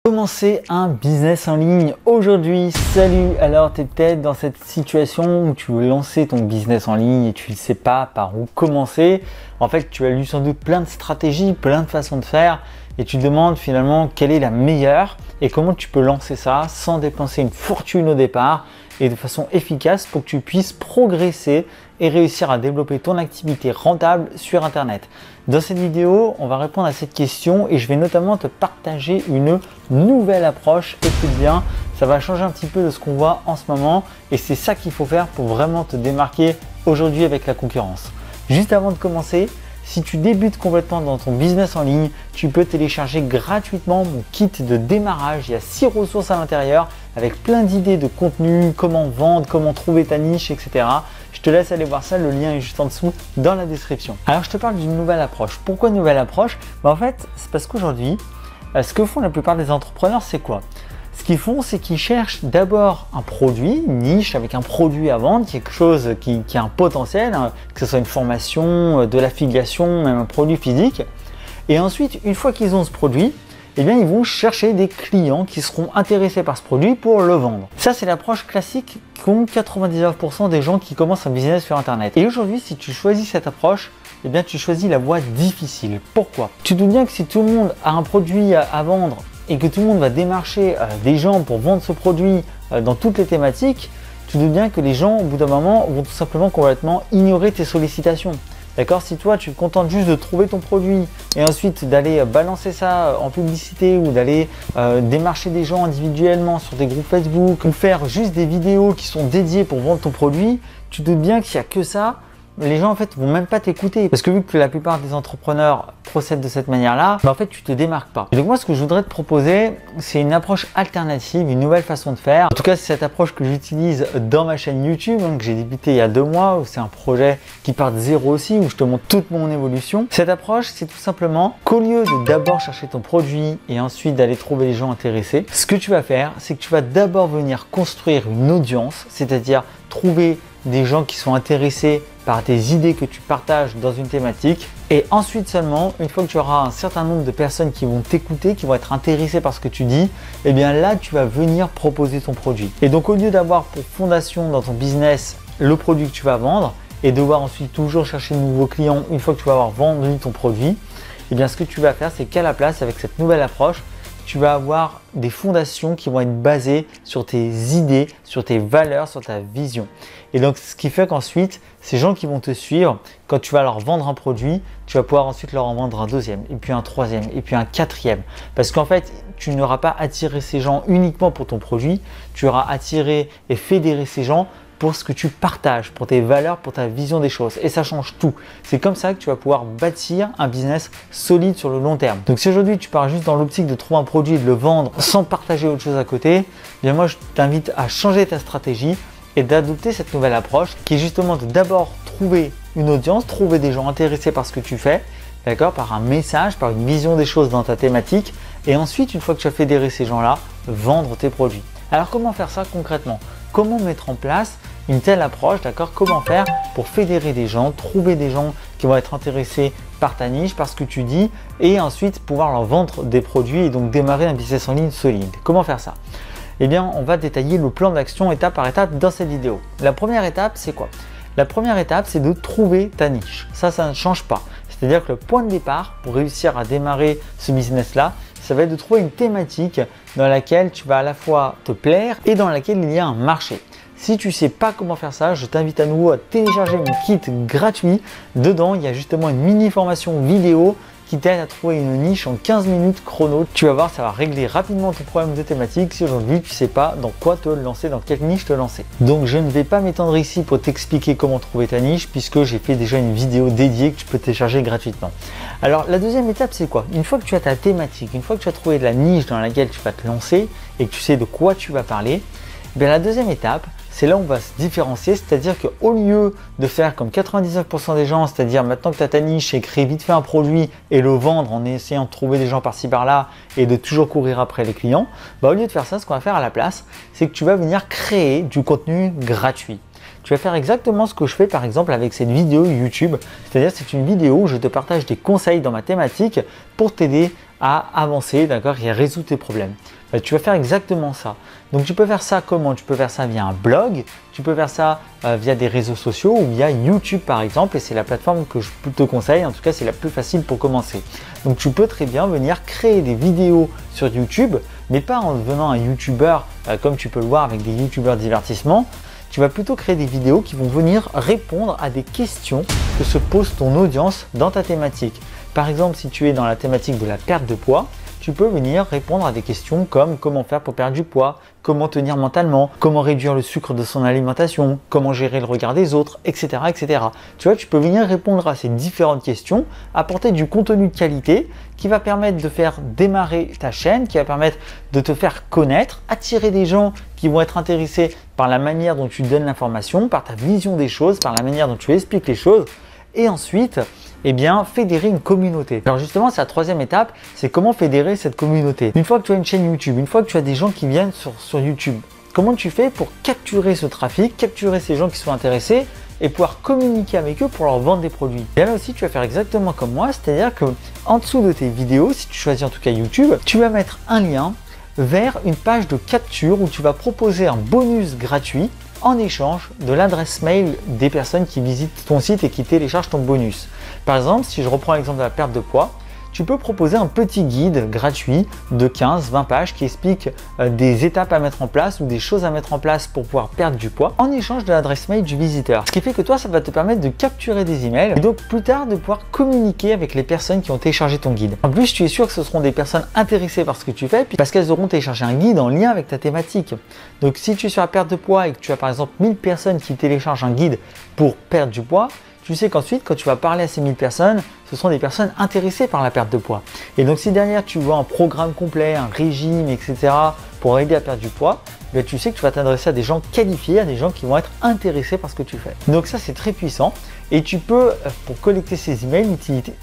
Commencer un business en ligne aujourd'hui. Salut, alors tu es peut-être dans cette situation où tu veux lancer ton business en ligne et tu ne sais pas par où commencer. En fait, tu as lu sans doute plein de stratégies, plein de façons de faire et tu te demandes finalement quelle est la meilleure et comment tu peux lancer ça sans dépenser une fortune au départ et de façon efficace pour que tu puisses progresser et réussir à développer ton activité rentable sur Internet. Dans cette vidéo, on va répondre à cette question et je vais notamment te partager une nouvelle approche. Écoute bien, ça va changer un petit peu de ce qu'on voit en ce moment et c'est ça qu'il faut faire pour vraiment te démarquer aujourd'hui avec la concurrence. Juste avant de commencer, si tu débutes complètement dans ton business en ligne, tu peux télécharger gratuitement mon kit de démarrage. Il y a 6 ressources à l'intérieur avec plein d'idées de contenu, comment vendre, comment trouver ta niche, etc. Je te laisse aller voir ça, le lien est juste en dessous dans la description. Alors je te parle d'une nouvelle approche. Pourquoi une nouvelle approche? En fait, c'est parce qu'aujourd'hui, ce que font la plupart des entrepreneurs, c'est quoi? Ce qu'ils font, c'est qu'ils cherchent d'abord un produit, une niche avec un produit à vendre, quelque chose qui a un potentiel, hein, que ce soit une formation, de l'affiliation, même un produit physique. Et ensuite, une fois qu'ils ont ce produit, eh bien, ils vont chercher des clients qui seront intéressés par ce produit pour le vendre. Ça, c'est l'approche classique qu'ont 99% des gens qui commencent un business sur Internet. Et aujourd'hui, si tu choisis cette approche, eh bien, tu choisis la voie difficile. Pourquoi? Tu te doutes bien que si tout le monde a un produit à vendre et que tout le monde va démarcher des gens pour vendre ce produit dans toutes les thématiques, tu te doutes bien que les gens, au bout d'un moment, vont tout simplement complètement ignorer tes sollicitations. D'accord? Si toi, tu te contentes juste de trouver ton produit et ensuite d'aller balancer ça en publicité ou d'aller démarcher des gens individuellement sur des groupes Facebook ou faire juste des vidéos qui sont dédiées pour vendre ton produit, tu te doutes bien qu'il n'y a que ça. Les gens en fait vont même pas t'écouter parce que vu que la plupart des entrepreneurs procèdent de cette manière-là, en fait tu te démarques pas. Et donc moi ce que je voudrais te proposer, c'est une approche alternative, une nouvelle façon de faire. En tout cas c'est cette approche que j'utilise dans ma chaîne YouTube, que j'ai débuté il y a 2 mois, où c'est un projet qui part de zéro aussi, où je te montre toute mon évolution. Cette approche c'est tout simplement qu'au lieu de d'abord chercher ton produit et ensuite d'aller trouver les gens intéressés, ce que tu vas faire, c'est que tu vas d'abord venir construire une audience, c'est-à-dire trouver des gens qui sont intéressés par tes idées que tu partages dans une thématique. Et ensuite seulement, une fois que tu auras un certain nombre de personnes qui vont t'écouter, qui vont être intéressées par ce que tu dis, eh bien là, tu vas venir proposer ton produit. Et donc, au lieu d'avoir pour fondation dans ton business le produit que tu vas vendre et devoir ensuite toujours chercher de nouveaux clients une fois que tu vas avoir vendu ton produit, eh bien ce que tu vas faire, c'est qu'à la place, avec cette nouvelle approche, tu vas avoir des fondations qui vont être basées sur tes idées, sur tes valeurs, sur ta vision. Et donc, ce qui fait qu'ensuite, ces gens qui vont te suivre, quand tu vas leur vendre un produit, tu vas pouvoir ensuite leur en vendre un deuxième, et puis un troisième, et puis un quatrième. Parce qu'en fait, tu n'auras pas attiré ces gens uniquement pour ton produit, tu auras attiré et fédéré ces gens pour ce que tu partages, pour tes valeurs, pour ta vision des choses. Et ça change tout. C'est comme ça que tu vas pouvoir bâtir un business solide sur le long terme. Donc si aujourd'hui tu pars juste dans l'optique de trouver un produit et de le vendre sans partager autre chose à côté, eh bien moi je t'invite à changer ta stratégie et d'adopter cette nouvelle approche qui est justement de d'abord trouver une audience, trouver des gens intéressés par ce que tu fais, d'accord, par un message, par une vision des choses dans ta thématique et ensuite une fois que tu as fédéré ces gens-là, vendre tes produits. Alors comment faire ça concrètement? Comment mettre en place une telle approche, d'accord? Comment faire pour fédérer des gens, trouver des gens qui vont être intéressés par ta niche, par ce que tu dis et ensuite pouvoir leur vendre des produits et donc démarrer un business en ligne solide. Comment faire ça? Eh bien, on va détailler le plan d'action étape par étape dans cette vidéo. La première étape, c'est quoi? La première étape, c'est de trouver ta niche. Ça ne change pas. C'est-à-dire que le point de départ pour réussir à démarrer ce business-là, ça va être de trouver une thématique dans laquelle tu vas à la fois te plaire et dans laquelle il y a un marché. Si tu ne sais pas comment faire ça, je t'invite à nouveau à télécharger mon kit gratuit. Dedans, il y a justement une mini formation vidéo qui t'aide à trouver une niche en 15 minutes chrono. Tu vas voir, ça va régler rapidement ton problème de thématique si aujourd'hui tu ne sais pas dans quoi te lancer, dans quelle niche te lancer. Donc je ne vais pas m'étendre ici pour t'expliquer comment trouver ta niche puisque j'ai fait déjà une vidéo dédiée que tu peux télécharger gratuitement. Alors la deuxième étape c'est quoi? Une fois que tu as ta thématique, une fois que tu as trouvé de la niche dans laquelle tu vas te lancer et que tu sais de quoi tu vas parler, bien la deuxième étape, c'est là où on va se différencier, c'est-à-dire qu'au lieu de faire comme 99% des gens, c'est-à-dire maintenant que tu as ta niche et créer vite fait un produit et le vendre en essayant de trouver des gens par-ci par-là et de toujours courir après les clients, au lieu de faire ça, ce qu'on va faire à la place, c'est que tu vas venir créer du contenu gratuit. Tu vas faire exactement ce que je fais par exemple avec cette vidéo YouTube, c'est-à-dire c'est une vidéo où je te partage des conseils dans ma thématique pour t'aider à avancer, d'accord, et à résoudre tes problèmes. Tu vas faire exactement ça. Donc tu peux faire ça comment? Tu peux faire ça via un blog, tu peux faire ça via des réseaux sociaux ou via YouTube par exemple, et c'est la plateforme que je te conseille, en tout cas c'est la plus facile pour commencer. Donc tu peux très bien venir créer des vidéos sur YouTube, mais pas en devenant un YouTuber comme tu peux le voir avec des YouTubeurs divertissement. Tu vas plutôt créer des vidéos qui vont venir répondre à des questions que se pose ton audience dans ta thématique. Par exemple, si tu es dans la thématique de la perte de poids, tu peux venir répondre à des questions comme comment faire pour perdre du poids, comment tenir mentalement, comment réduire le sucre de son alimentation, comment gérer le regard des autres, etc., etc. Tu vois, tu peux venir répondre à ces différentes questions, apporter du contenu de qualité qui va permettre de faire démarrer ta chaîne, qui va permettre de te faire connaître, attirer des gens qui vont être intéressés par la manière dont tu donnes l'information, par ta vision des choses, par la manière dont tu expliques les choses, et ensuite, eh bien, fédérer une communauté. Alors justement, c'est la troisième étape, c'est comment fédérer cette communauté. Une fois que tu as une chaîne YouTube, une fois que tu as des gens qui viennent sur YouTube, comment tu fais pour capturer ce trafic, capturer ces gens qui sont intéressés et pouvoir communiquer avec eux pour leur vendre des produits? Et là aussi, tu vas faire exactement comme moi, c'est-à-dire que en dessous de tes vidéos, si tu choisis en tout cas YouTube, tu vas mettre un lien vers une page de capture où tu vas proposer un bonus gratuit en échange de l'adresse mail des personnes qui visitent ton site et qui téléchargent ton bonus. Par exemple, si je reprends l'exemple de la perte de poids, tu peux proposer un petit guide gratuit de 15-20 pages qui explique des étapes à mettre en place ou des choses à mettre en place pour pouvoir perdre du poids en échange de l'adresse mail du visiteur. Ce qui fait que toi, ça va te permettre de capturer des emails et donc plus tard de pouvoir communiquer avec les personnes qui ont téléchargé ton guide. En plus, tu es sûr que ce seront des personnes intéressées par ce que tu fais parce qu'elles auront téléchargé un guide en lien avec ta thématique. Donc si tu es sur la perte de poids et que tu as par exemple 1000 personnes qui téléchargent un guide pour perdre du poids, tu sais qu'ensuite, quand tu vas parler à ces 1000 personnes, ce sont des personnes intéressées par la perte de poids. Et donc, si derrière, tu vois un programme complet, un régime, etc. pour aider à perdre du poids, ben, tu sais que tu vas t'adresser à des gens qualifiés, à des gens qui vont être intéressés par ce que tu fais. Donc ça, c'est très puissant. Et tu peux, pour collecter ces emails,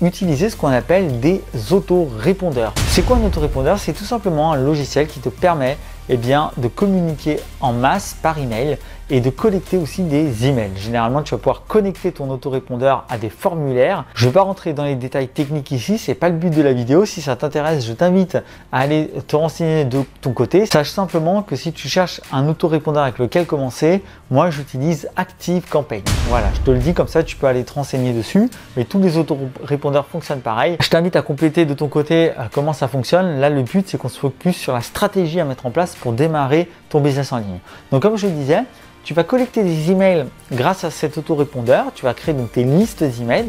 utiliser ce qu'on appelle des autorépondeurs. C'est quoi un autorépondeur? C'est tout simplement un logiciel qui te permet de communiquer en masse par email et de collecter aussi des emails. Généralement, tu vas pouvoir connecter ton autorépondeur à des formulaires. Je ne vais pas rentrer dans les détails techniques ici, c'est pas le but de la vidéo. Si ça t'intéresse, je t'invite à aller te renseigner de ton côté. Sache simplement que si tu cherches un autorépondeur avec lequel commencer, moi j'utilise ActiveCampaign. Voilà, je te le dis comme ça, tu peux aller te renseigner dessus, mais tous les autorépondeurs fonctionnent pareil. Je t'invite à compléter de ton côté comment ça fonctionne. Là, le but, c'est qu'on se focus sur la stratégie à mettre en place pour démarrer ton business en ligne. Donc, comme je le disais, tu vas collecter des emails grâce à cet autorépondeur. Tu vas créer donc tes listes d'emails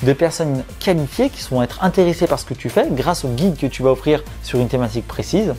de personnes qualifiées qui vont être intéressées par ce que tu fais grâce au guide que tu vas offrir sur une thématique précise.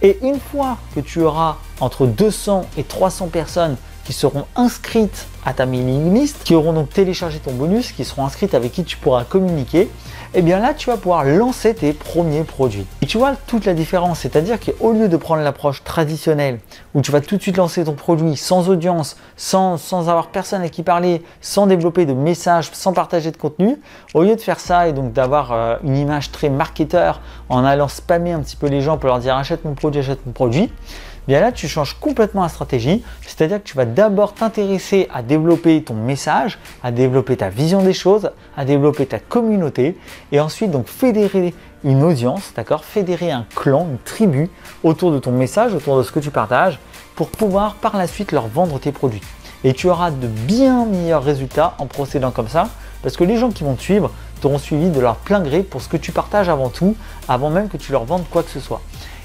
Et une fois que tu auras entre 200 et 300 personnes qui seront inscrites à ta mailing list, qui auront donc téléchargé ton bonus, qui seront inscrites avec qui tu pourras communiquer, et bien là tu vas pouvoir lancer tes premiers produits. Et tu vois toute la différence, c'est-à-dire qu'au lieu de prendre l'approche traditionnelle où tu vas tout de suite lancer ton produit sans audience, sans avoir personne à qui parler, sans développer de messages, sans partager de contenu, au lieu de faire ça et donc d'avoir une image très marketeur en allant spammer un petit peu les gens pour leur dire achète mon produit, bien là tu changes complètement la stratégie, c'est-à-dire que tu vas d'abord t'intéresser à développer ton message, à développer ta vision des choses, à développer ta communauté et ensuite donc fédérer une audience, d'accord, fédérer un clan, une tribu autour de ton message, autour de ce que tu partages pour pouvoir par la suite leur vendre tes produits. Et tu auras de bien meilleurs résultats en procédant comme ça parce que les gens qui vont te suivre t'auront suivi de leur plein gré pour ce que tu partages avant tout, avant même que tu leur vendes quoi que ce soit.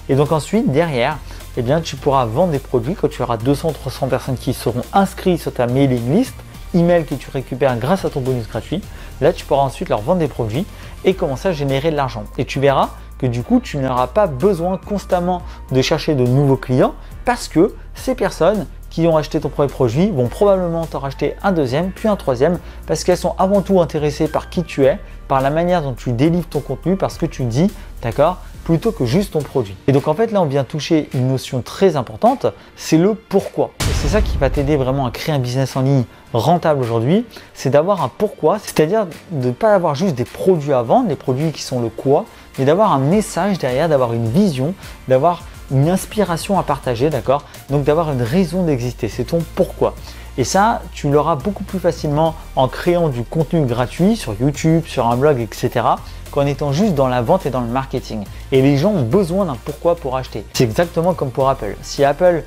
Et donc ensuite, derrière, eh bien, tu pourras vendre des produits quand tu auras 200-300 personnes qui seront inscrites sur ta mailing list, email que tu récupères grâce à ton bonus gratuit. Là, tu pourras ensuite leur vendre des produits et commencer à générer de l'argent. Et tu verras que du coup, tu n'auras pas besoin constamment de chercher de nouveaux clients parce que ces personnes qui ont acheté ton premier produit vont probablement t'en racheter un deuxième, puis un troisième, parce qu'elles sont avant tout intéressées par qui tu es, par la manière dont tu délivres ton contenu, par ce que tu dis, d'accord, plutôt que juste ton produit. Et donc en fait là on vient toucher une notion très importante, c'est le pourquoi. Et c'est ça qui va t'aider vraiment à créer un business en ligne rentable aujourd'hui, c'est d'avoir un pourquoi, c'est-à-dire de ne pas avoir juste des produits à vendre, des produits qui sont le quoi, mais d'avoir un message derrière, d'avoir une vision, d'avoir une inspiration à partager, d'accord? Donc d'avoir une raison d'exister, c'est ton pourquoi. Et ça, tu l'auras beaucoup plus facilement en créant du contenu gratuit sur YouTube, sur un blog, etc. qu'en étant juste dans la vente et dans le marketing. Et les gens ont besoin d'un pourquoi pour acheter. C'est exactement comme pour Apple. Si Apple,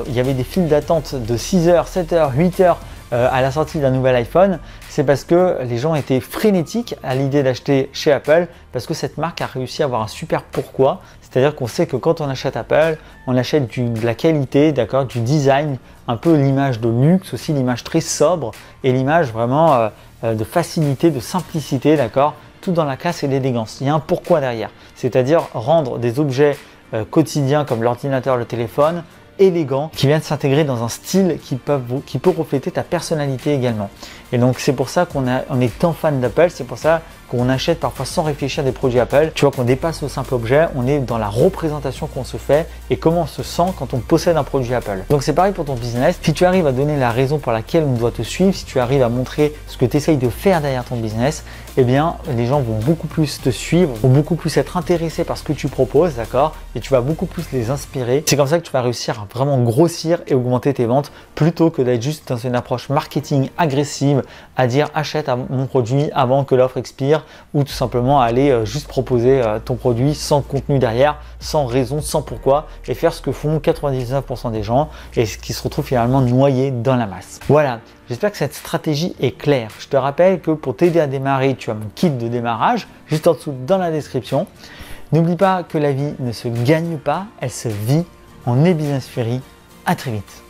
il y avait des files d'attente de 6 heures, 7 heures, 8 heures à la sortie d'un nouvel iPhone, c'est parce que les gens étaient frénétiques à l'idée d'acheter chez Apple parce que cette marque a réussi à avoir un super pourquoi. C'est-à-dire qu'on sait que quand on achète Apple, on achète de la qualité, d'accord, du design, un peu l'image de luxe, aussi l'image très sobre et l'image vraiment de facilité, de simplicité, d'accord, tout dans la classe et l'élégance. Il y a un pourquoi derrière, c'est-à-dire rendre des objets quotidiens comme l'ordinateur, le téléphone, élégants, qui viennent s'intégrer dans un style qui peut refléter ta personnalité également. Et donc c'est pour ça qu'on est tant fan d'Apple, c'est pour ça qu'on achète parfois sans réfléchir des produits Apple. Tu vois qu'on dépasse le simple objet, on est dans la représentation qu'on se fait et comment on se sent quand on possède un produit Apple. Donc c'est pareil pour ton business. Si tu arrives à donner la raison pour laquelle on doit te suivre, si tu arrives à montrer ce que tu essayes de faire derrière ton business, eh bien les gens vont beaucoup plus te suivre, vont beaucoup plus être intéressés par ce que tu proposes, d'accord, et tu vas beaucoup plus les inspirer. C'est comme ça que tu vas réussir à vraiment grossir et augmenter tes ventes plutôt que d'être juste dans une approche marketing agressive à dire achète mon produit avant que l'offre expire ou tout simplement aller juste proposer ton produit sans contenu derrière, sans raison, sans pourquoi et faire ce que font 99% des gens et ce qui se retrouve finalement noyé dans la masse. Voilà, j'espère que cette stratégie est claire. Je te rappelle que pour t'aider à démarrer, tu as mon kit de démarrage juste en dessous dans la description. N'oublie pas que la vie ne se gagne pas, elle se vit. On est Business Fury. À très vite.